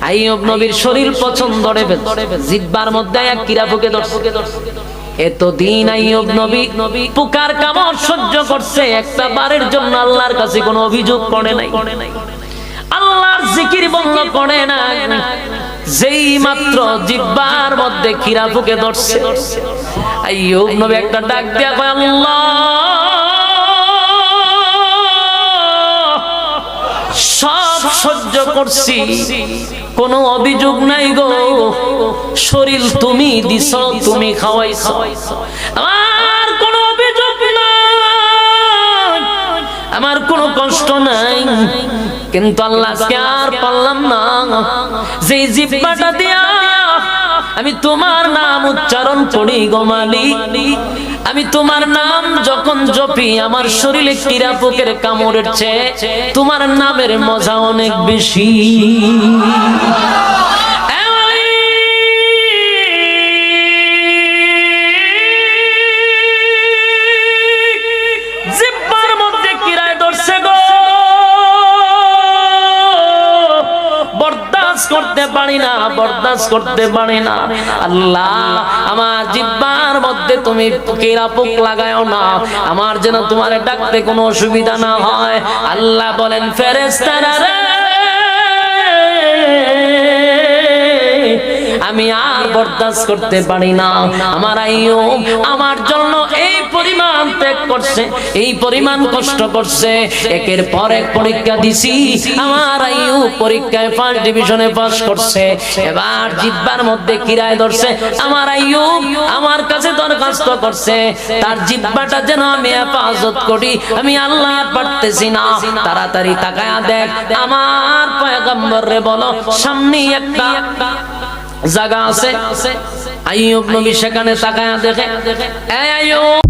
আইয়ুব নবীর শরীর পছন্দ করে জিহ্বার মধ্যে এক কীড়া ফুঁকে ধরছে। এতদিন আইয়ুব নবী পোকার কামড় সহ্য করছে, একটা বারের জন্য আল্লাহর কাছে কোনো অভিযোগ করে নাই, আল্লাহর জিকির বন্ধ করে না। যেই মাত্র জিহ্বার মধ্যে কীড়া ফুঁকে ধরছে, আইয়ুব নবী একটা ডাক দিয়া কয়, আল্লাহ সব সহ্য করছি, কোনো অভিযোগ নাই গো, শরীর তুমি দিছ, তুমি খাওয়াইছ, আমার কোনো অভিযোগ নাই, আমার কোনো কষ্ট নাই। কিন্তু আল্লাহ আজকে আর পারলাম না, যে জিহ্বাটা দিয়া আমি তোমার নাম উচ্চারণ করি গো মালিক, আমি তোমার নাম যখন জপি আমার শরীরে কীড়া পোকের কামড়ের চেয়ে তোমার নামের মজা অনেক বেশি। জিহ্বার মধ্যে কীড়ায় ধরছে গো, বরদাস্ত করতে পারি না, বরদাস্ত করতে পারি না। আল্লাহ আমার জিহ্বার মধ্যে তুমি কীড়া পোক লাগায়ও না, আমার যেন তোমার ডাকতে কোনো অসুবিধা না হয়। আল্লাহ বলেন, ফেরেশতারা রে, আমি আর বরদাস্ত করতে পারি না। আমার আইয়ুব আমার জন্য এই পরিমাণ ত্যাগ করছে, এই পরিমাণ কষ্ট করছে, একের পর এক পরীক্ষা দিছি, আমার আইয়ুব পরীক্ষায় ফার্স্ট ডিভিশনে পাস করছে। এবার জিহ্বার মধ্যে কীড়ায় ধরছে, আমার আইয়ুব আমার কাছে দরখাস্ত করছে তার জিহ্বাটা যেন আমি হেফাজত করি, আমি আল্লাহ পারতেছি না। তাড়াতাড়ি তাকায়া দেখ, আমার পয়গম্বর রে বলো সামনে একটা জায়গা আছে। আইয়ুব নবী সেখানে তাকায়া দেখে, এই আইয়ুব